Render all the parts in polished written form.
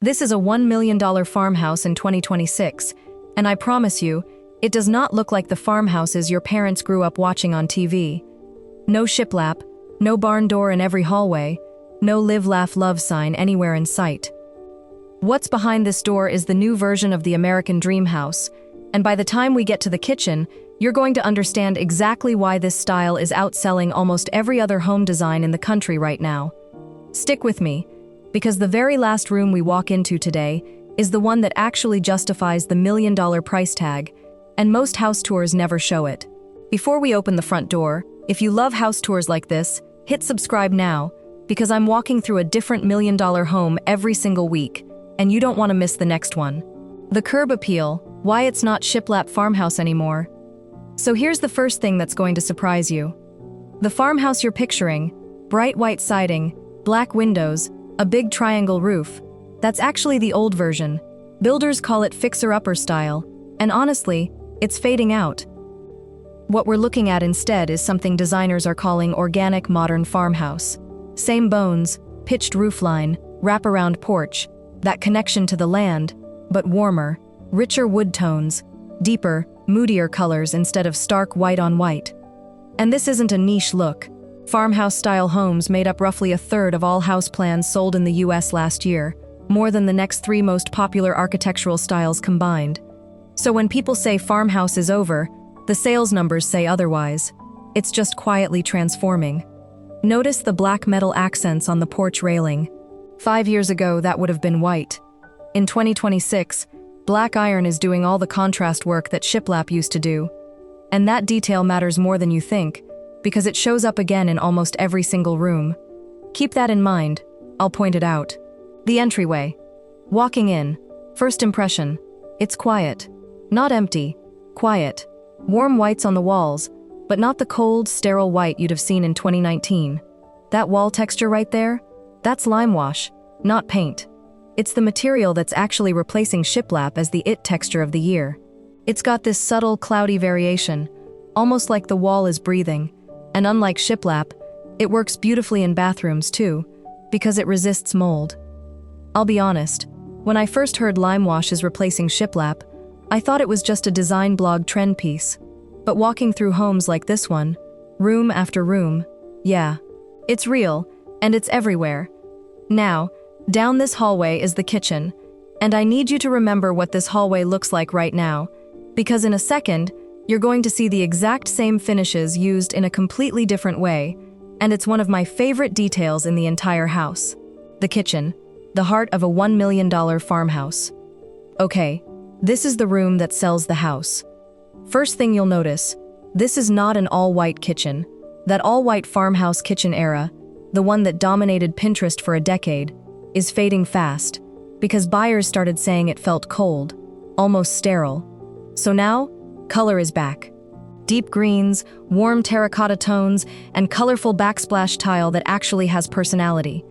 This is a $1 million farmhouse in 2026, and I promise you, it does not look like the farmhouses your parents grew up watching on TV. No shiplap, no barn door in every hallway, no live, laugh, love sign anywhere in sight. What's behind this door is the new version of the American dream house, and by the time we get to the kitchen, you're going to understand exactly why this style is outselling almost every other home design in the country right now. Stick with me, because the very last room we walk into today is the one that actually justifies the $1 million price tag, and most house tours never show it. Before we open the front door, if you love house tours like this, hit subscribe now, because I'm walking through a different $1 million home every single week, and you don't want to miss the next one. The curb appeal, why it's not shiplap farmhouse anymore. So here's the first thing that's going to surprise you. The farmhouse you're picturing, bright white siding, black windows, a big triangle roof, that's actually the old version. Builders call it fixer-upper style, and honestly, it's fading out. What we're looking at instead is something designers are calling organic modern farmhouse. Same bones, pitched roofline, wraparound porch, that connection to the land, but warmer, richer wood tones, deeper, moodier colors instead of stark white on white. And this isn't a niche look. Farmhouse-style homes made up roughly a third of all house plans sold in the US last year, more than the next 3 most popular architectural styles combined. So when people say farmhouse is over, the sales numbers say otherwise. It's just quietly transforming. Notice the black metal accents on the porch railing. 5 years ago, that would have been white. In 2026, black iron is doing all the contrast work that shiplap used to do. And that detail matters more than you think, because it shows up again in almost every single room. Keep that in mind, I'll point it out. The entryway. Walking in, first impression, it's quiet. Not empty, quiet. Warm whites on the walls, but not the cold, sterile white you'd have seen in 2019. That wall texture right there, that's lime wash, not paint. It's the material that's actually replacing shiplap as the it texture of the year. It's got this subtle, cloudy variation, almost like the wall is breathing. And unlike shiplap, it works beautifully in bathrooms too, because it resists mold. I'll be honest, when I first heard lime wash is replacing shiplap, I thought it was just a design blog trend piece. But walking through homes like this one, room after room, yeah, it's real, and it's everywhere. Now, down this hallway is the kitchen, and I need you to remember what this hallway looks like right now, because in a second, you're going to see the exact same finishes used in a completely different way, and it's one of my favorite details in the entire house. The kitchen, the heart of a $1 million farmhouse. Okay, this is the room that sells the house. First thing you'll notice, this is not an all-white kitchen. That all-white farmhouse kitchen era, the one that dominated Pinterest for a decade, is fading fast, because buyers started saying it felt cold, almost sterile. So now, color is back. Deep greens, warm terracotta tones, and colorful backsplash tile that actually has personality.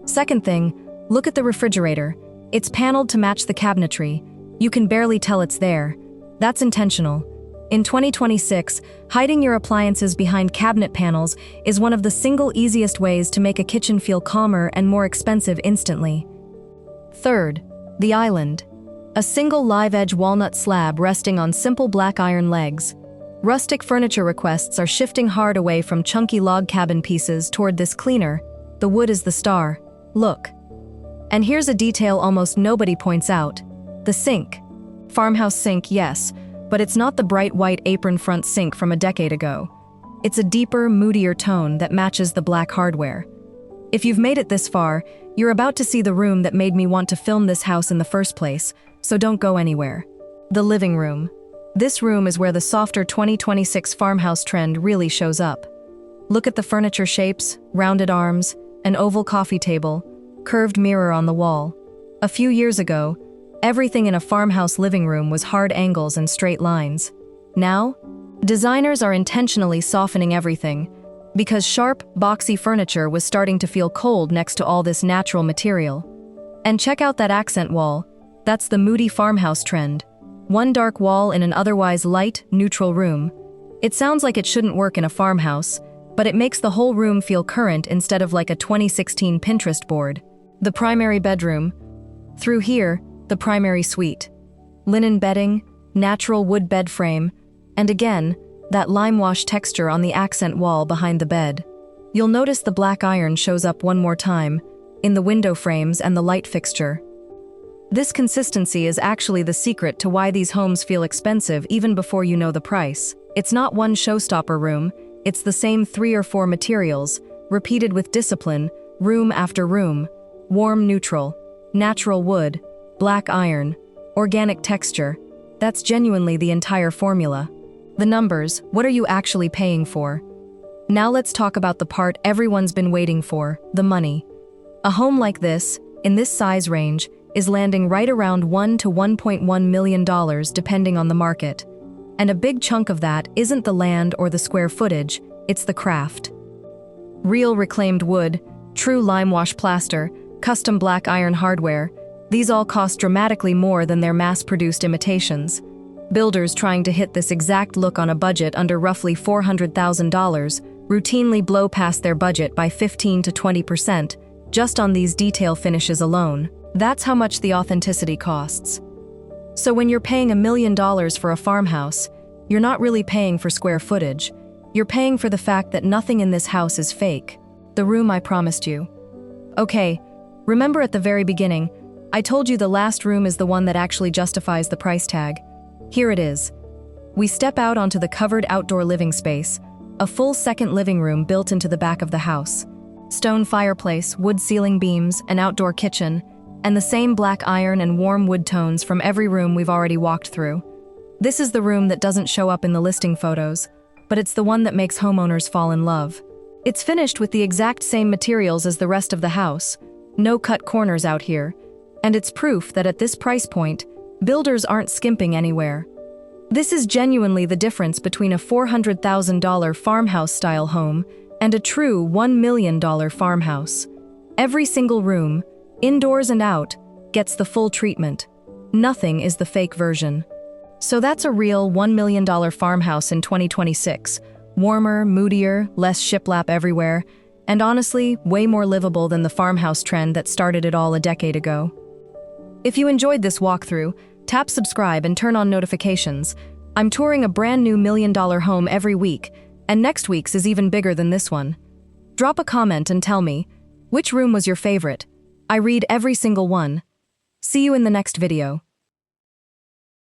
Second thing, look at the refrigerator. It's paneled to match the cabinetry. You can barely tell it's there. That's intentional. In 2026, hiding your appliances behind cabinet panels is one of the single easiest ways to make a kitchen feel calmer and more expensive instantly. Third, the island. A single live-edge walnut slab resting on simple black iron legs. Rustic furniture requests are shifting hard away from chunky log cabin pieces toward this cleaner. The wood is the star. Look. And here's a detail almost nobody points out. The sink. Farmhouse sink, yes, but it's not the bright white apron front sink from a decade ago. It's a deeper, moodier tone that matches the black hardware. If you've made it this far, you're about to see the room that made me want to film this house in the first place, so don't go anywhere. The living room. This room is where the softer 2026 farmhouse trend really shows up. Look at the furniture shapes, rounded arms, an oval coffee table, curved mirror on the wall. A few years ago, everything in a farmhouse living room was hard angles and straight lines. Now, designers are intentionally softening everything, because sharp, boxy furniture was starting to feel cold next to all this natural material. And check out that accent wall. That's the moody farmhouse trend. One dark wall in an otherwise light, neutral room. It sounds like it shouldn't work in a farmhouse, but it makes the whole room feel current instead of like a 2016 Pinterest board. The primary bedroom. Through here, the primary suite. Linen bedding, natural wood bed frame, and again, that lime wash texture on the accent wall behind the bed. You'll notice the black iron shows up one more time, in the window frames and the light fixture. This consistency is actually the secret to why these homes feel expensive even before you know the price. It's not one showstopper room, it's the same 3 or 4 materials, repeated with discipline, room after room. Warm neutral, natural wood, black iron, organic texture. That's genuinely the entire formula. The numbers, what are you actually paying for? Now let's talk about the part everyone's been waiting for, the money. A home like this, in this size range, is landing right around $1 to $1.1 million depending on the market. And a big chunk of that isn't the land or the square footage, it's the craft. Real reclaimed wood, true lime wash plaster, custom black iron hardware, these all cost dramatically more than their mass-produced imitations. Builders trying to hit this exact look on a budget under roughly $400,000 routinely blow past their budget by 15 to 20% just on these detail finishes alone. That's how much the authenticity costs. So when you're paying $1 million for a farmhouse, you're not really paying for square footage. You're paying for the fact that nothing in this house is fake. The room I promised you. Okay, remember at the very beginning, I told you the last room is the one that actually justifies the price tag. Here it is. We step out onto the covered outdoor living space, a full second living room built into the back of the house. Stone fireplace, wood ceiling beams, an outdoor kitchen, and the same black iron and warm wood tones from every room we've already walked through. This is the room that doesn't show up in the listing photos, but it's the one that makes homeowners fall in love. It's finished with the exact same materials as the rest of the house, no cut corners out here, and it's proof that at this price point, builders aren't skimping anywhere. This is genuinely the difference between a $400,000 farmhouse-style home and a true $1 million farmhouse. Every single room, indoors and out, gets the full treatment. Nothing is the fake version. So that's a real $1 million farmhouse in 2026. Warmer, moodier, less shiplap everywhere, and honestly, way more livable than the farmhouse trend that started it all a decade ago. If you enjoyed this walkthrough, tap subscribe and turn on notifications. I'm touring a brand new $1 million home every week, and next week's is even bigger than this one. Drop a comment and tell me, which room was your favorite? I read every single one. See you in the next video.